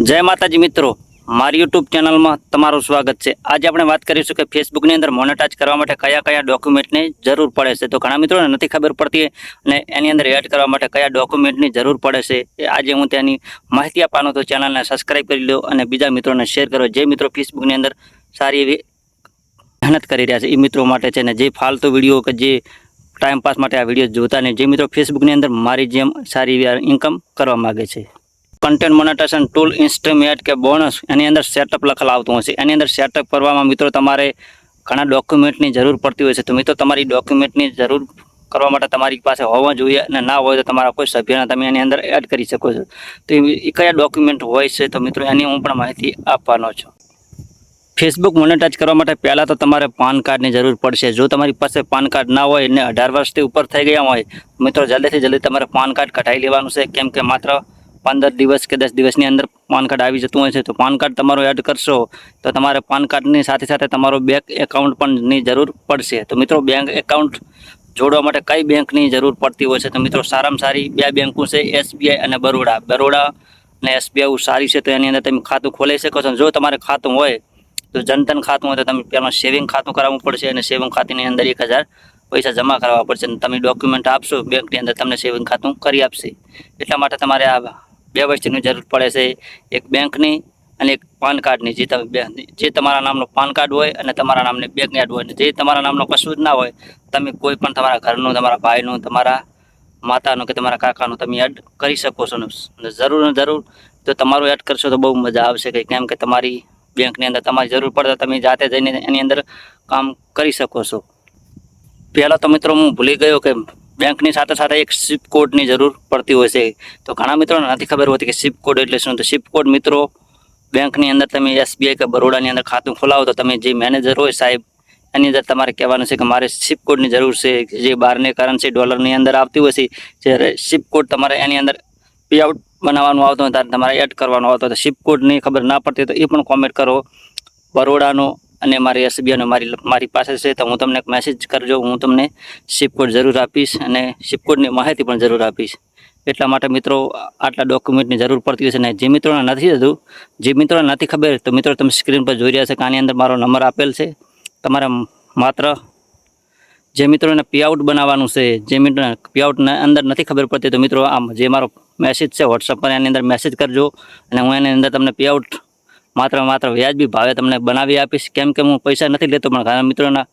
જય માતાજી મિત્રો, મારી યુટ્યુબ ચેનલમાં તમારું સ્વાગત છે। આજે આપણે વાત કરીશું કે ફેસબુકની અંદર મોનેટાઇઝ કરવા માટે કયા કયા ડોક્યુમેન્ટની જરૂર પડે છે। તો ઘણા મિત્રોને નથી ખબર પડતી અને એની અંદર એડ કરવા માટે કયા ડોક્યુમેન્ટની જરૂર પડે છે એ આજે હું તેની માહિતી આપવાનો તો ચેનલને સબસ્ક્રાઇબ કરી લો અને બીજા મિત્રોને શેર કરો। જે મિત્રો ફેસબુકની અંદર સારી એવી મહેનત કરી રહ્યા છે એ મિત્રો માટે છે ને જે ફાલતુ વિડીયો કે જે ટાઈમ પાસ માટે આ વિડીયો જોતા નહીં, જે મિત્રો ફેસબુકની અંદર મારી જેમ સારી એવી ઇન્કમ કરવા માગે છે। કન્ટેન્ટ મોનેટાઇઝેશન ટૂલ ઇન્સ્ટ્રુમેન્ટ કે બોનસ એની અંદર સેટઅપ લખેલ આવતું હશે। એની અંદર સેટઅપ કરવામાં મિત્રો તમારે ઘણા ડોક્યુમેન્ટની જરૂર પડતી હોય છે। તો મિત્રો તમારી ડોક્યુમેન્ટની જરૂર કરવા માટે તમારી પાસે હોવા જોઈએ અને ના હોય તો તમારા કોઈ સભ્યને તમે એની અંદર એડ કરી શકો છો। તો એ કયા ડોક્યુમેન્ટ હોય છે તો મિત્રો એની હું પણ માહિતી આપવાનો છું। ફેસબુક મોનેટાઇઝ કરવા માટે પહેલાં તો તમારે પાન કાર્ડની જરૂર પડશે। જો તમારી પાસે પાન કાર્ડ ના હોય અને 18 વર્ષથી ઉપર થઈ ગયા હોય મિત્રો જલ્દીથી જલ્દી તમારે પાન કાર્ડ કઢાવી લેવાનું છે, કેમ કે માત્ર 15 દિવસ કે 10 દિવસની અંદર પાન કાર્ડ આવી જતું હોય છે। તો પાન કાર્ડ તમારું એડ કરશો તો તમારે પાન કાર્ડની સાથે સાથે તમારો બેંક એકાઉન્ટ પણની જરૂર પડશે। તો મિત્રો બેંક એકાઉન્ટ જોડવા માટે કઈ બેંકની જરૂર પડતી હોય છે તો મિત્રો સારામાં સારી બે બેંકો છે, એસબીઆઈ અને બરોડા અને એસબીઆઈ સારી છે, તો એની અંદર તમે ખાતું ખોલાવી શકો છો। જો તમારે ખાતું હોય તો જનધન ખાતું હોય તો તમે પહેલાં સેવિંગ ખાતું કરાવવું પડશે અને સેવિંગ ખાતાની અંદર 1000 પૈસા જમા કરવા પડશે અને તમે ડોક્યુમેન્ટ આપશો બેંકની અંદર તમને સેવિંગ ખાતું કરી આપશે। એટલા માટે તમારે આ બે વસ્તુની જરૂર પડે છે, એક બેંકની અને એક પાન કાર્ડની। જે તમારા નામનું પાન કાર્ડ હોય અને તમારા નામની બેંક એડ હોય, જે તમારા નામનું કશું જ ના હોય તમે કોઈ પણ તમારા ઘરનું, તમારા ભાઈનું, તમારા માતાનું કે તમારા કાકાનું તમે એડ કરી શકો છો। જરૂર તો તમારું એડ કરશો તો બહુ મજા આવશે, કેમ કે તમારી બેંકની અંદર તમારી જરૂર પડે તો તમે જાતે જઈને એની અંદર કામ કરી શકો છો। પહેલાં તો મિત્રો હું ભૂલી ગયો કે બેંકની સાથે સાથે એક SWIFT કોડની જરૂર પડતી હોય છે। તો ઘણા મિત્રોને નથી ખબર હોતી કે SWIFT કોડ એટલે શું। તો SWIFT કોડ મિત્રો બેંકની અંદર તમે એસબીઆઈ કે બરોડાની અંદર ખાતું ખોલાવો તો તમે જે મેનેજર હોય સાહેબ એની અંદર તમારે કહેવાનું છે કે મારે SWIFT કોડની જરૂર છે। જે બહારની કરન્સી ડોલરની અંદર આવતી હોય છે જ્યારે SWIFT કોડ તમારે એની અંદર પે આઉટ બનાવવાનું આવતું હોય ત્યારે તમારે એડ કરવાનો આવતો હોય તો SWIFT કોડની ખબર ના પડતી તો એ પણ કોમેન્ટ કરો બરોડાનો અને મારી એસબીઆઈનો મારી પાસે છે તો હું તમને મેસેજ કરજો, હું તમને SWIFT કોડ જરૂર આપીશ અને SWIFT કોડની માહિતી પણ જરૂર આપીશ। એટલા માટે મિત્રો આટલા ડોક્યુમેન્ટની જરૂર પડતી હોય છે ને જે મિત્રોને નથી થતું, જે મિત્રોને નથી ખબર તો મિત્રો તમે સ્ક્રીન પર જોઈ રહ્યા છો કે આની અંદર મારો નંબર આપેલ છે। તમારે માત્ર જે મિત્રોને પે આઉટ બનાવવાનું છે, જે મિત્રોને પે આઉટની અંદર નથી ખબર પડતી તો મિત્રો આમ જે મારો મેસેજ છે વોટ્સઅપ પર એની અંદર મેસેજ કરજો અને હું એની અંદર તમને પે આઉટ માત્ર વ્યાજબી ભાવે તમને બનાવી આપીશ, કેમ કે હું પૈસા નથી લેતો પણ ઘણા મિત્રોના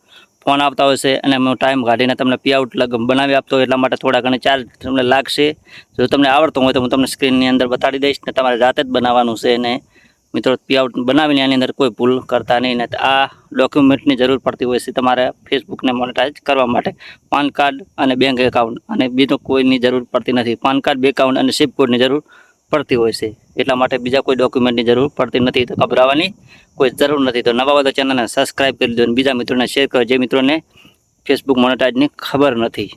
ફોન આવતા હોય છે અને હું ટાઈમ કાઢીને તમને પે આઉટ બનાવી આપતો એટલા માટે થોડા ઘણા ચાર્જ તમને લાગશે। જો તમને આવડતું હોય તો હું તમને સ્ક્રીનની અંદર બતાડી દઈશ ને તમારે જાતે જ બનાવવાનું છે અને મિત્રો પે આઉટ બનાવીને એની અંદર કોઈ ભૂલ કરતા નહીં ને આ ડોક્યુમેન્ટની જરૂર પડતી હોય છે તમારે ફેસબુકને મોનેટાઇઝ કરવા માટે। પાન કાર્ડ અને બેંક એકાઉન્ટ અને બીજું કોઈની જરૂર પડતી નથી। પાન કાર્ડ, બેંક એકાઉન્ટ અને SWIFT કોડની જરૂર પડતી હોય છે, એટલા માટે બીજા કોઈ ડોક્યુમેન્ટની જરૂર પડતી નથી। તો ગભરાવાની કોઈ જરૂર નથી। તો નવા હોય તો ચેનલને સબસ્ક્રાઇબ કરી દો અને બીજા મિત્રોને શેર કરો જે મિત્રોને ફેસબુક મોનેટાઇઝની ખબર નથી।